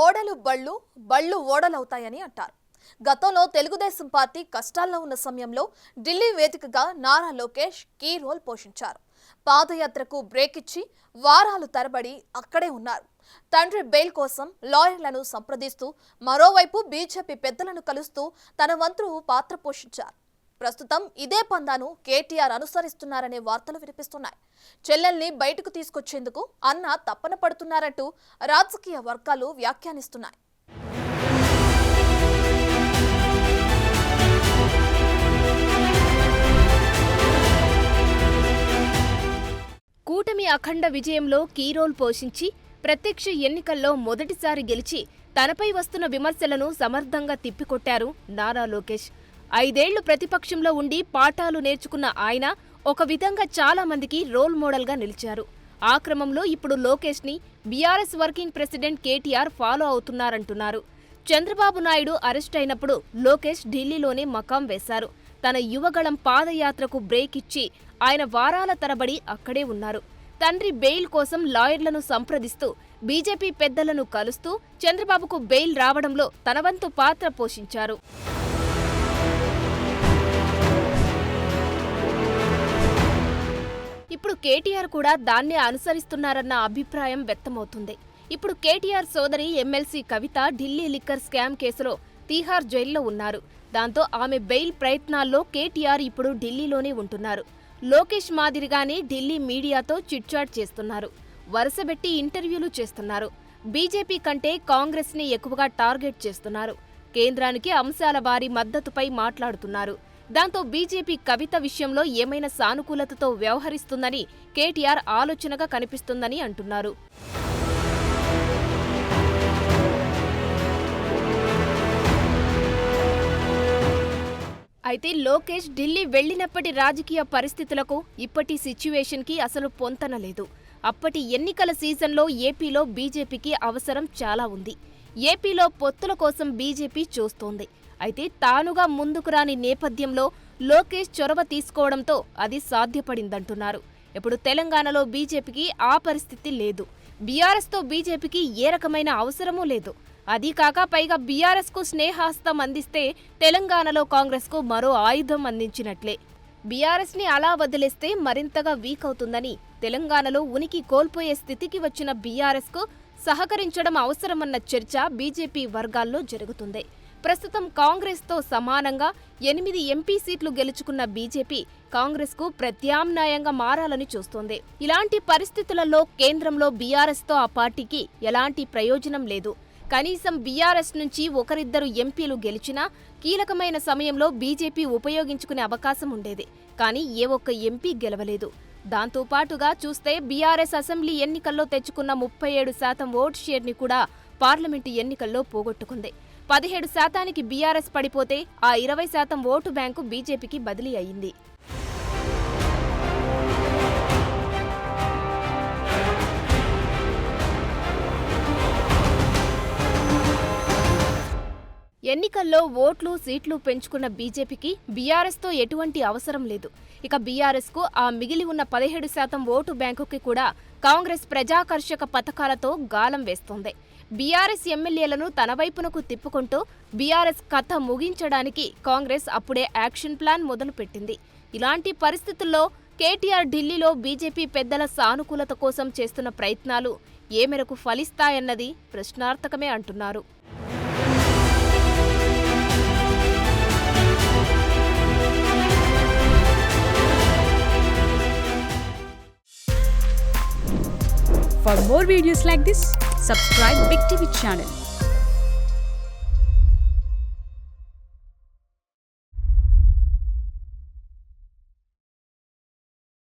ఓడలు బళ్ళు బళ్ళు ఓడలవుతాయని అంటారు. గతంలో తెలుగుదేశం పార్టీ కష్టాల్లో ఉన్న సమయంలో ఢిల్లీ వేదికగా నారా లోకేష్ కీ రోల్ పోషించారు. పాదయాత్రకు బ్రేక్ ఇచ్చి వారాలు తరబడి అక్కడే ఉన్నారు. తండ్రి బెయిల్ కోసం లాయర్లను సంప్రదిస్తూ మరోవైపు బీజేపీ పెద్దలను కలుస్తూ తన వంతు పాత్ర పోషించారు. ప్రస్తుతం ఇదే పందాను కేటీఆర్ అనుసరిస్తున్నారనే వార్తలు వినిపిస్తున్నాయి. చెల్లెల్ని బయటకు తీసుకొచ్చేందుకు అన్న తప్పన పడుతున్నారంటూ రాజకీయ వర్గాలు వ్యాఖ్యానిస్తున్నాయి. కూటమి అఖండ విజయంలో కీరోల్ పోషించి ప్రత్యక్ష ఎన్నికల్లో మొదటిసారి గెలిచి తనపై వస్తున్న విమర్శలను సమర్థంగా తిప్పికొట్టారు నారా లోకేష్. 5 ఏళ్లు ప్రతిపక్షంలో ఉండి పాఠాలు నేర్చుకున్న ఆయన ఒక విధంగా చాలా మందికి రోల్ మోడల్గా నిలిచారు. ఆ క్రమంలో ఇప్పుడు లోకేష్ని BRS working president KTR follow అవుతున్నారంటున్నారు. చంద్రబాబు నాయుడు అరెస్ట్ అయినప్పుడు లోకేష్ ఢిల్లీలోనే మకాం వేశారు. తన యువగళం పాదయాత్రకు బ్రేక్ ఇచ్చి ఆయన వారాల తరబడి అక్కడే ఉన్నారు. తండ్రి బెయిల్ కోసం లాయర్లను సంప్రదిస్తూ బీజేపీ పెద్దలను కలుస్తూ చంద్రబాబుకు బెయిల్ రావడంలో తన వంతు పాత్ర పోషించారు. ఇప్పుడు కేటీఆర్ కూడా దాన్నే అనుసరిస్తున్నారన్న అభిప్రాయం వ్యక్తమవుతుంది. ఇప్పుడు కేటీఆర్ సోదరి ఎమ్మెల్సీ కవిత ఢిల్లీ లిక్కర్ స్కామ్ కేసులో తీహార్ జైల్లో ఉన్నారు. దాంతో ఆమె బెయిల్ ప్రయత్నాల్లో కేటీఆర్ ఇప్పుడు ఢిల్లీలోనే ఉంటున్నారు. లోకేష్ మాదిరిగానే ఢిల్లీ మీడియాతో చిట్చాట్ చేస్తున్నారు. వరుసబెట్టి ఇంటర్వ్యూలు చేస్తున్నారు. బీజేపీ కంటే కాంగ్రెస్ ని ఎక్కువగా టార్గెట్ చేస్తున్నారు. కేంద్రానికి అంశాల వారి మద్దతుపై మాట్లాడుతున్నారు. దాంతో బీజేపీ కవిత విషయంలో ఏమైనా సానుకూలతతో వ్యవహరిస్తుందని కేటీఆర్ ఆలోచనగా కనిపిస్తుందని అంటున్నారు. అయితే లోకేష్ ఢిల్లీ వెళ్లినప్పటి రాజకీయ పరిస్థితులకు ఇప్పటి సిచ్యువేషన్కి అసలు పొంతనలేదు. అప్పటి ఎన్నికల సీజన్లో ఏపీలో బీజేపీకి అవసరం చాలా ఉంది. ఏపీలో పొత్తుల కోసం బీజేపీ చూస్తోంది. అయితే తానుగా ముందుకు రాని నేపథ్యంలో లోకేష్ చొరవ తీసుకోవడంతో అది సాధ్యపడిందంటున్నారు. ఇప్పుడు తెలంగాణలో బీజేపీకి ఆ పరిస్థితి లేదు. బీఆర్ఎస్తో బీజేపీకి ఏ రకమైన అవసరమూ లేదు. అదీకాక పైగా బీఆర్ఎస్కు స్నేహాస్తం అందిస్తే తెలంగాణలో కాంగ్రెస్కు మరో ఆయుధం అందించినట్లే. బీఆర్ఎస్ని అలా వదిలేస్తే మరింతగా వీక్ అవుతుందని, తెలంగాణలో ఉనికి కోల్పోయే స్థితికి వచ్చిన బీఆర్ఎస్కు సహకరించడం అవసరమన్న చర్చ బీజేపీ వర్గాల్లో జరుగుతుంది. ప్రస్తుతం కాంగ్రెస్తో సమానంగా 8 ఎంపీ సీట్లు గెలుచుకున్న బీజేపీ కాంగ్రెస్కు ప్రత్యామ్నాయంగా మారాలని చూస్తోంది. ఇలాంటి పరిస్థితులలో కేంద్రంలో బీఆర్ఎస్తో ఆ పార్టీకి ఎలాంటి ప్రయోజనం లేదు. కనీసం బీఆర్ఎస్ నుంచి ఒకరిద్దరు ఎంపీలు గెలిచినా కీలకమైన సమయంలో బీజేపీ ఉపయోగించుకునే అవకాశం ఉండేది. కానీ ఏ ఒక్క ఎంపీ గెలవలేదు. దాంతోపాటుగా చూస్తే బీఆర్ఎస్ అసెంబ్లీ ఎన్నికల్లో తెచ్చుకున్న 37% ఓటు షేర్ని కూడా పార్లమెంటు ఎన్నికల్లో పోగొట్టుకుంది. 17% బీఆర్ఎస్ పడిపోతే ఆ 20% ఓటు బ్యాంకు బీజేపీకి బదిలీ అయింది. ఎన్నికల్లో ఓట్లు సీట్లు పెంచుకున్న బీజేపీకి బీఆర్ఎస్తో ఎటువంటి అవసరం లేదు. ఇక బీఆర్ఎస్కు ఆ మిగిలి ఉన్న 17% ఓటు బ్యాంకుకి కూడా కాంగ్రెస్ ప్రజాకర్షక పథకాలతో గాలం వేస్తోంది. బీఆర్ఎస్ ఎమ్మెల్యేలను తన వైపునకు తిప్పుకుంటూ బీఆర్ఎస్ కథ ముగించడానికి కాంగ్రెస్ అప్పుడే యాక్షన్ ప్లాన్ మొదలుపెట్టింది. ఇలాంటి పరిస్థితుల్లో కేటీఆర్ ఢిల్లీలో బీజేపీ పెద్దల సానుకూలత కోసం చేస్తున్న ప్రయత్నాలు ఏ మేరకు ఫలిస్తాయన్నది ప్రశ్నార్థకమే అంటున్నారు. For more videos like this, subscribe Big TV channel.